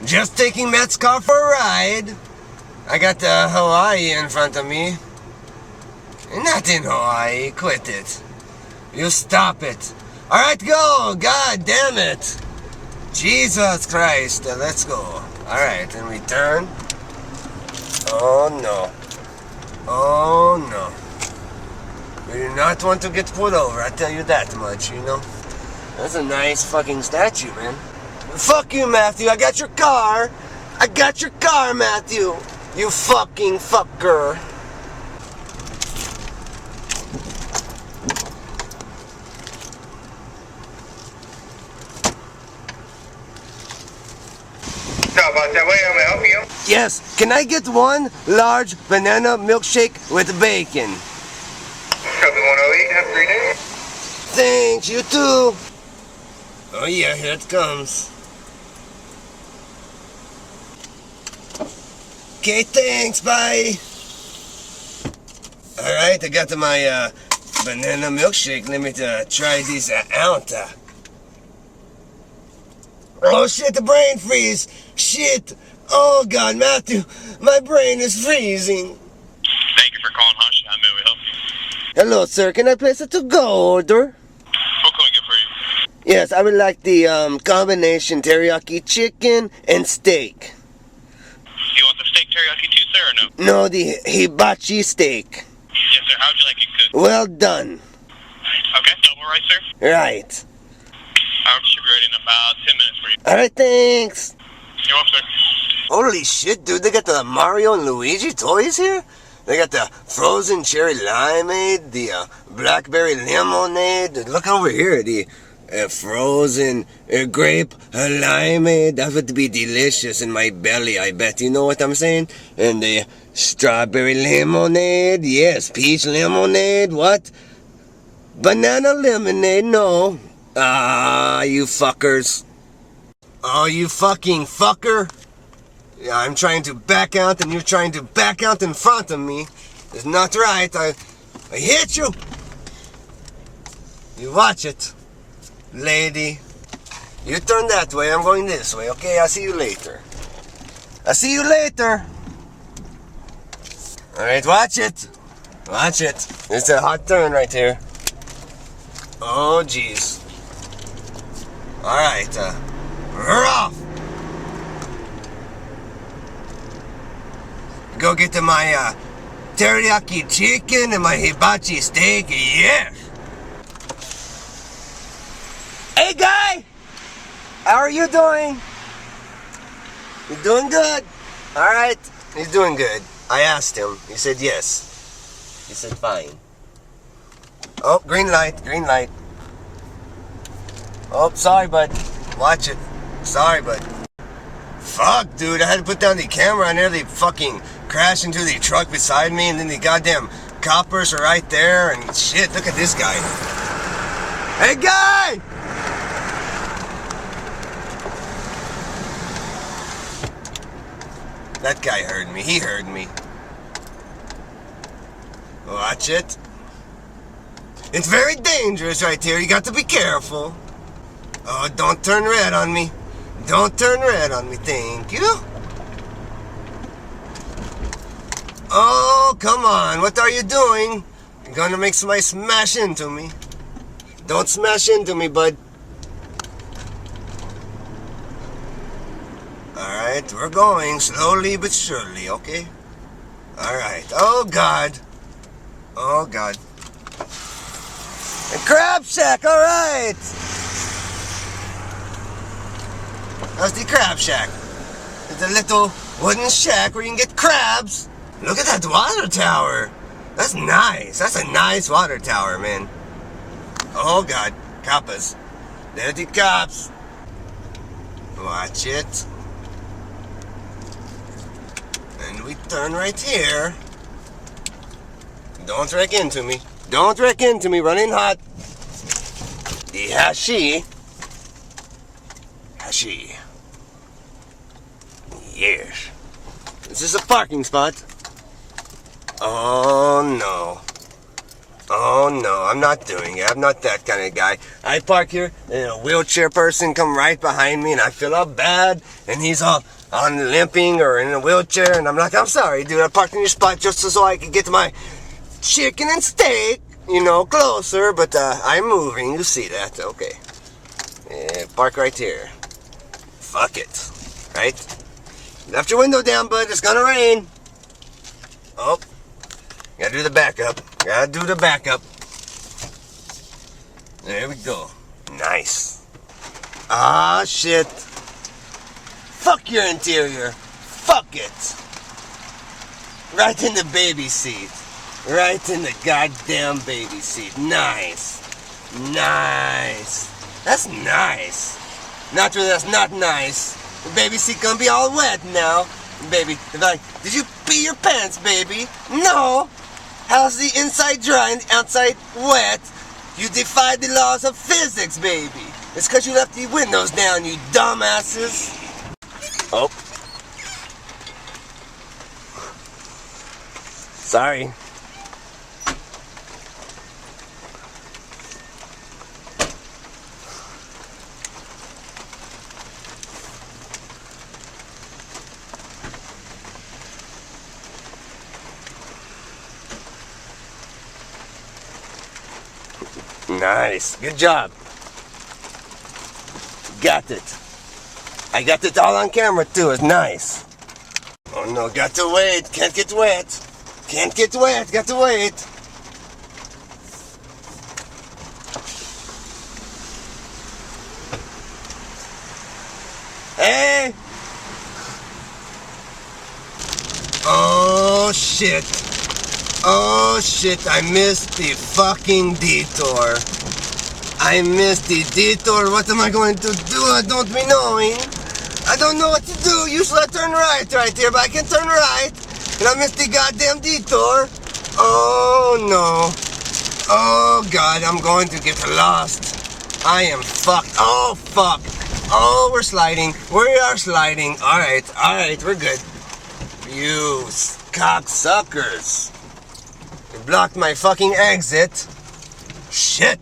Just taking Matt's car for a ride. I got Hawaii in front of me. Not in Hawaii, quit it. You stop it. Alright, go! God damn it! Jesus Christ, let's go. Alright, and we turn. Oh no. Oh no. We do not want to get pulled over, I tell you that much, you know. That's a nice fucking statue, man. Fuck you, Matthew, I got your car. I got your car, Matthew. You fucking fucker. How about that way? I'm gonna help you. Yes, can I get one large banana milkshake with bacon? Copy 108, have a great day. Thanks, you too. Oh yeah, here it comes. Okay, thanks, bye. Alright, I got my banana milkshake. Let me try this out. Oh shit, the brain freeze. Shit. Oh god, Matthew, my brain is freezing. Thank you for calling Hush. How may we help you? Hello, sir. Can I place a to-go order? What can we get for you? Yes, I would like the combination teriyaki chicken and steak. You want the steak teriyaki too, sir, or no? No, the hibachi steak. Yes, sir. How'd you like it cooked? Well done. Okay, double rice, sir. Right. Should be ready in about 10 minutes for you. Alright, thanks. You're welcome, sir. Holy shit, dude. They got the Mario and Luigi toys here? They got the frozen cherry limeade, the blackberry lemonade. Look over here, the frozen grape limeade. That would be delicious in my belly, I bet. You know what I'm saying? And the strawberry lemonade. Yes, peach lemonade. What? Banana lemonade? No. Ah, you fuckers. Oh, you fucking fucker. Yeah, I'm trying to back out and you're trying to back out in front of me. It's not right. I hit you. You watch it, lady. You turn that way, I'm going this way, okay? I'll see you later. I'll see you later. Alright, watch it. Watch it. It's a hot turn right here. Oh, jeez. Alright, we're off. Go get to my teriyaki chicken and my hibachi steak, yeah! Hey guy! How are you doing? You doing good? Alright, he's doing good. I asked him, he said yes. He said fine. Oh, green light, green light. Oh, sorry bud, watch it. Sorry bud. Fuck dude, I had to put down the camera and nearly fucking crashed into the truck beside me, and then the goddamn coppers are right there, and shit, look at this guy. Hey guy! That guy heard me, he heard me. Watch it. It's very dangerous right here, you got to be careful. Oh, don't turn red on me. Don't turn red on me, thank you. Oh, come on, what are you doing? You're gonna make somebody smash into me. Don't smash into me, bud. Alright, we're going slowly but surely, okay? Alright, oh God. Oh God. A crab shack, alright! That's the crab shack. It's a little wooden shack where you can get crabs. Look at that water tower. That's nice. That's a nice water tower, man. Oh God, coppers. There's the cops. Watch it. And we turn right here. Don't wreck into me. Don't wreck into me, running hot. The hashi. Hashi. Yes. This is a parking spot. Oh no. Oh no, I'm not doing it. I'm not that kind of guy. I park here and a wheelchair person come right behind me and I feel all bad and he's all on limping or in a wheelchair and I'm like, I'm sorry dude, I parked in your spot just so I could get to my chicken and steak, you know, closer, but I'm moving, you see that, okay. Yeah, park right here. Fuck it, right? Left your window down, bud, it's gonna rain. Oh, gotta do the backup. Gotta do the backup. There we go. Nice. Ah, shit. Fuck your interior. Fuck it. Right in the baby seat. Right in the goddamn baby seat. Nice. Nice. That's nice. Not really, that's not nice. The baby seat gonna be all wet now. Baby, they're like, did you pee your pants, baby? No. How's the inside dry and the outside wet? You defied the laws of physics, baby. It's because you left the windows down, you dumbasses. Oh. Sorry. Nice. Good job. Got it. I got it all on camera too. It's nice. Oh no, got to wait. Can't get wet. Can't get wet. Got to wait. Hey! Oh shit. Oh shit, I missed the fucking detour. I missed the detour. What am I going to do? I don't be knowing. I don't know what to do. Usually I turn right here, but I can turn right. And I missed the goddamn detour. Oh no. Oh god, I'm going to get lost. I am fucked. Oh fuck. Oh, we're sliding. We are sliding. Alright, we're good. You cocksuckers. Blocked my fucking exit. Shit.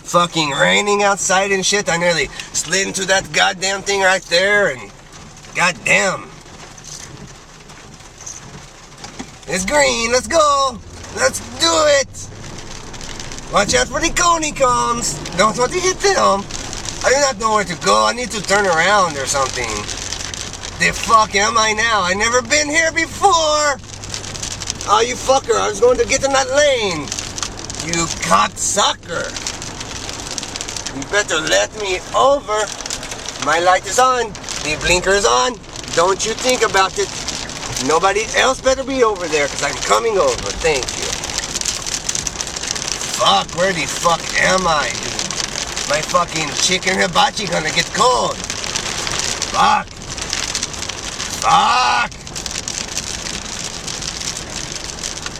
Fucking raining outside and shit. I nearly slid into that goddamn thing right there and goddamn. It's green. Let's go. Let's do it. Watch out for the coney cones. Don't want to hit them. I do not know where to go. I need to turn around or something. The fuck am I now? I never been here before. Oh, you fucker, I was going to get in that lane. You cocksucker. You better let me over. My light is on. The blinker is on. Don't you think about it. Nobody else better be over there, because I'm coming over. Thank you. Fuck, where the fuck am I, dude? My fucking chicken hibachi gonna get cold. Fuck. Fuck.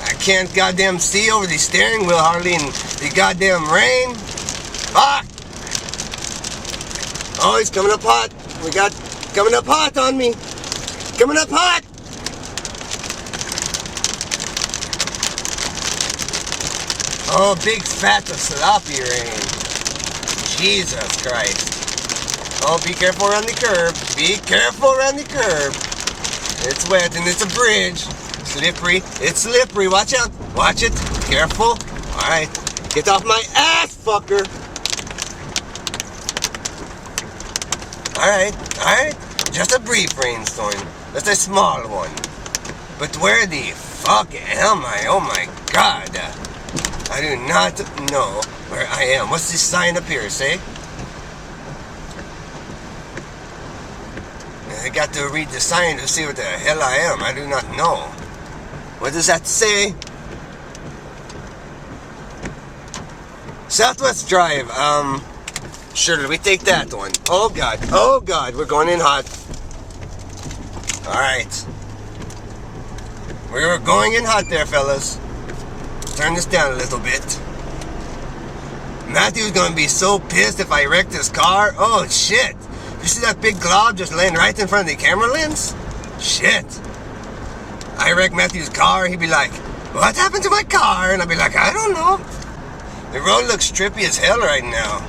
I can't goddamn see over the steering wheel hardly in the goddamn rain. Fuck! Oh, he's coming up hot. We got coming up hot on me. Coming up hot! Oh, big fat sloppy rain. Jesus Christ. Oh, be careful around the curb. Be careful around the curb. It's wet and it's a bridge. Slippery. It's slippery. Watch out. Watch it. Careful. Alright. Get off my ass, fucker. Alright. Just a brief rainstorm. Just a small one. But where the fuck am I? Oh my god. I do not know where I am. What's this sign up here, say? I got to read the sign to see what the hell I am. I do not know. What does that say? Southwest Drive. Sure, we take that one. Oh god, we're going in hot. Alright. We're going in hot there, fellas. Turn this down a little bit. Matthew's gonna be so pissed if I wrecked his car. Oh shit. You see that big glob just laying right in front of the camera lens? Shit. I wreck Matthew's car, he'd be like, what happened to my car? And I'll be like, I don't know. The road looks trippy as hell right now.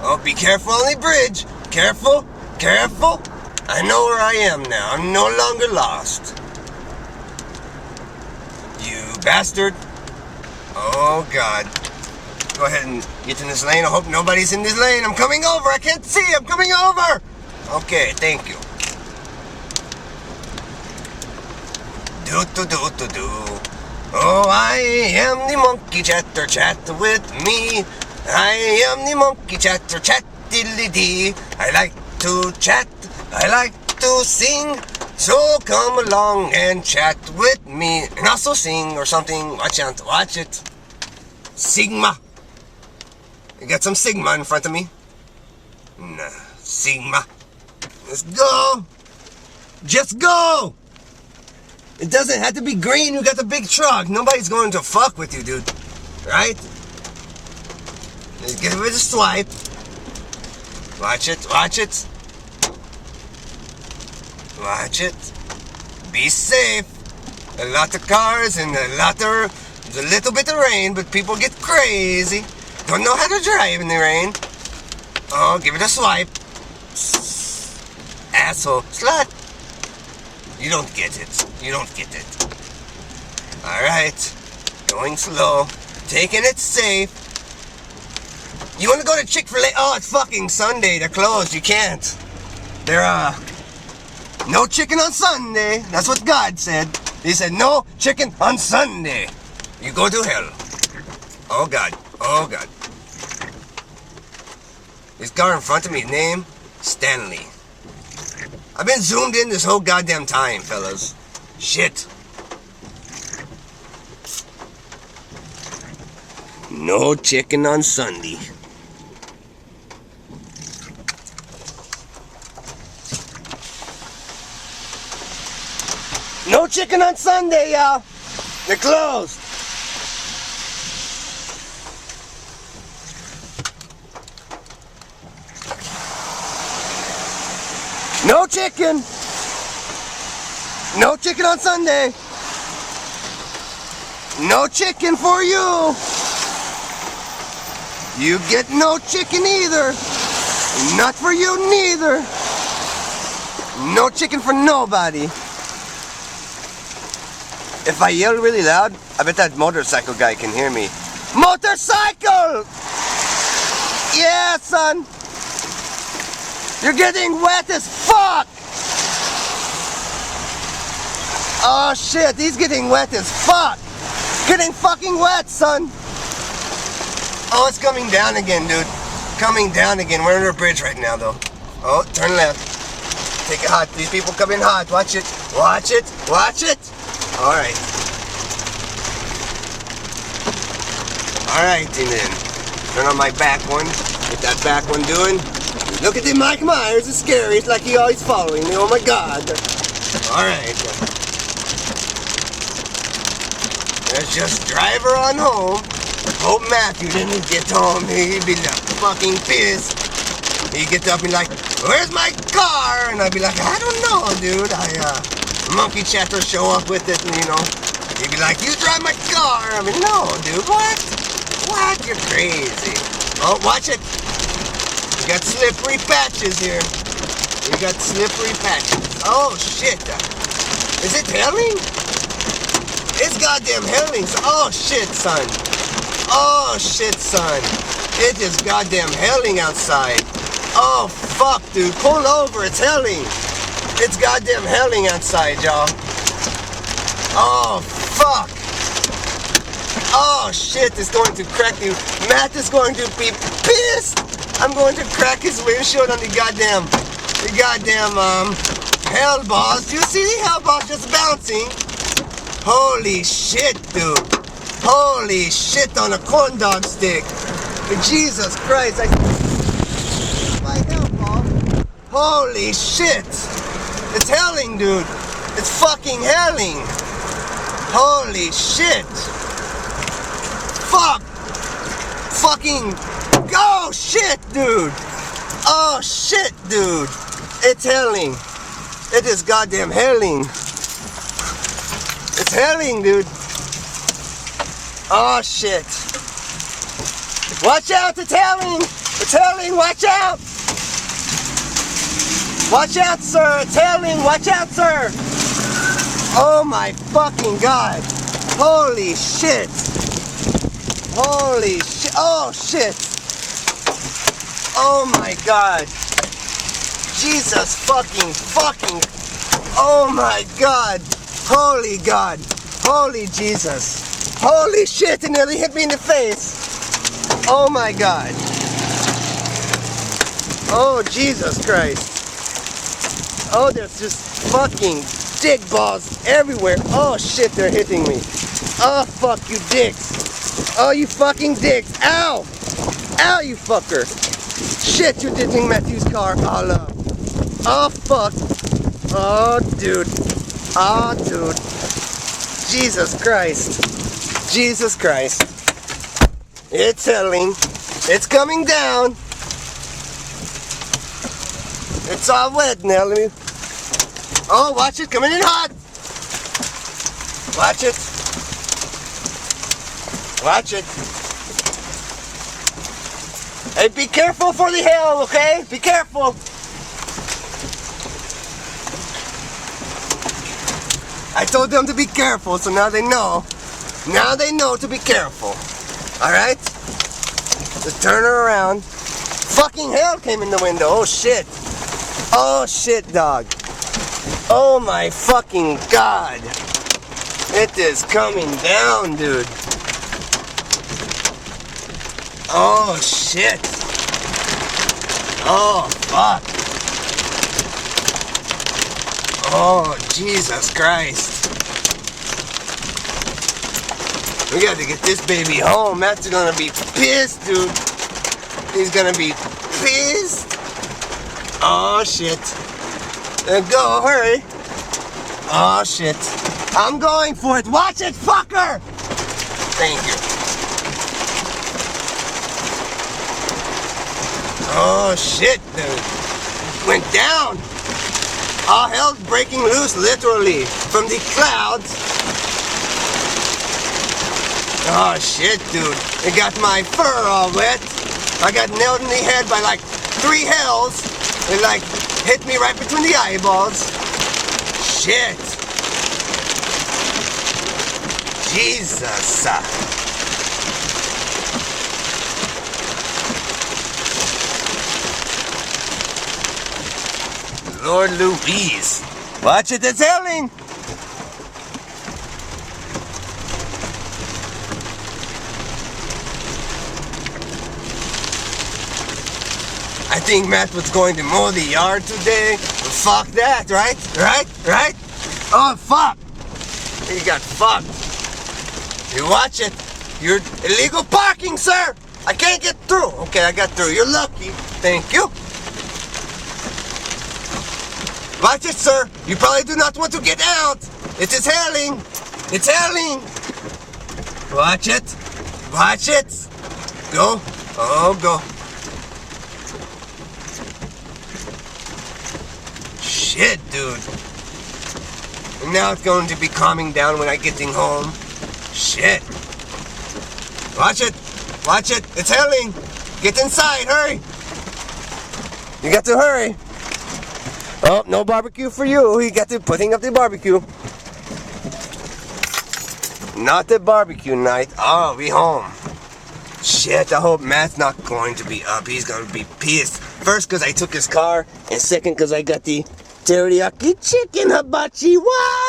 Oh, be careful on the bridge. Careful, careful. I know where I am now. I'm no longer lost. You bastard. Oh, God. Go ahead and get in this lane. I hope nobody's in this lane. I'm coming over. I can't see. I'm coming over. Okay, thank you. Do. Oh, I am the monkey chatter, chat with me. I am the monkey chatter, chat-diddly-dee. I like to chat, I like to sing. So come along and chat with me. And also sing or something. Watch out, watch it. Sigma. You got some Sigma in front of me? Nah, Sigma. Let's go. Just go. It doesn't have to be green. You got the big truck. Nobody's going to fuck with you, dude. Right? Just give it a swipe. Watch it. Watch it. Watch it. Be safe. A lot of cars and a little bit of rain, but people get crazy. Don't know how to drive in the rain. Oh, give it a swipe. Asshole. Slut. You don't get it. You don't get it. Alright. Going slow. Taking it safe. You want to go to Chick-fil-A? Oh, it's fucking Sunday. They're closed. You can't. They're, no chicken on Sunday. That's what God said. He said, no chicken on Sunday. You go to hell. Oh, God. Oh, God. This car in front of me, name? Stanley. I've been zoomed in this whole goddamn time, fellas. Shit. No chicken on Sunday. No chicken on Sunday, y'all. They're closed. No chicken. No chicken on Sunday. No chicken for you. You get no chicken either. Not for you neither. No chicken for nobody. If I yell really loud, I bet that motorcycle guy can hear me. Motorcycle! Yeah, son. You're getting wet as fuck! Oh shit, he's getting wet as fuck! Getting fucking wet, son! Oh, it's coming down again, dude. Coming down again. We're under a bridge right now, though. Oh, turn left. Take it hot. These people come in hot. Watch it. Watch it. Watch it. Alright. Alright, and then turn on my back one. Get that back one doing. Look at the Mike Myers, it's scary. It's like he always following me. Oh my God. Alright. Let's just drive her on home. Hope Matthew didn't get home. He'd be like fucking pissed. He'd get up and like, where's my car? And I'd be like, I don't know, dude. Monkey chatter show up with it, and you know. He'd be like, you drive my car. I mean, no, dude, what? What? You're crazy. Oh, watch it. We got slippery patches here. We got slippery patches. Oh, shit. Is it hailing? It's goddamn hailing. Oh, shit, son. Oh, shit, son. It is goddamn hailing outside. Oh, fuck, dude. Pull over. It's hailing. It's goddamn hailing outside, y'all. Oh, fuck. Oh, shit. It's going to crack you. Matt is going to be pissed. I'm going to crack his windshield on the goddamn hell balls. Do you see the hell balls just bouncing? Holy shit, dude. Holy shit on a corn dog stick. Jesus Christ. My hell ball. Holy shit. It's hailing, dude. It's fucking hailing. Holy shit. Fuck. Fucking. Oh shit, dude. Oh shit, dude. It's hailing. It is goddamn hailing. It's It's hailing, dude. Oh, shit. Watch out, it's hailing. It's hailing, watch out. Watch out, sir. It's hailing. Watch out, sir. Oh, my fucking God. Holy shit. Holy shit. Oh, shit. Oh, my God. Jesus fucking. Oh, my God. Holy God. Holy Jesus. Holy shit, it nearly hit me in the face. Oh my God. Oh, Jesus Christ. Oh, there's just fucking dick balls everywhere. Oh shit, they're hitting me. Oh, fuck you dicks. Oh, you fucking dicks. Ow. Ow, you fucker. Shit, you're ditching Matthew's car. Oh, love. Oh, fuck. Oh, dude. Oh, dude. Jesus Christ. Jesus Christ. It's settling. It's coming down. It's all wet now. Let me. Oh, watch it coming in hot. Watch it. Watch it. Hey, be careful for the hail, okay? Be careful. I told them to be careful, so now they know. Now they know to be careful. Alright? Just turn her around. Fucking hail came in the window. Oh shit. Oh shit, dog. Oh my fucking God. It is coming down, dude. Oh shit. Oh fuck. Oh Jesus Christ. We got to get this baby home. Matt's gonna be pissed, dude. He's gonna be pissed. Oh shit. Go, hurry. Oh shit. I'm going for it. Watch it, fucker! Thank you. Oh shit, dude. Went down. All hell's breaking loose, literally, from the clouds. Oh shit, dude. It got my fur all wet. I got nailed in the head by like 3 hells. It like hit me right between the eyeballs. Shit. Jesus. Lord Louise. Watch it, it's hailing. I think Matt was going to mow the yard today. Fuck that, right? Right? Oh, fuck. He got fucked. You watch it. You're illegal parking, sir. I can't get through. Okay, I got through. You're lucky. Thank you. Watch it, sir. You probably do not want to get out. It is hailing. It's hailing. Watch it. Watch it. Go. Oh, go. Shit, dude. And now it's going to be calming down when I'm getting home. Shit. Watch it. Watch it. It's hailing. Get inside. Hurry. You got to hurry. Oh, no barbecue for you. You got to putting up the barbecue. Not the barbecue night. Oh, we home. Shit, I hope Matt's not going to be up. He's going to be pissed. First, because I took his car. And second, because I got the teriyaki chicken hibachi. What?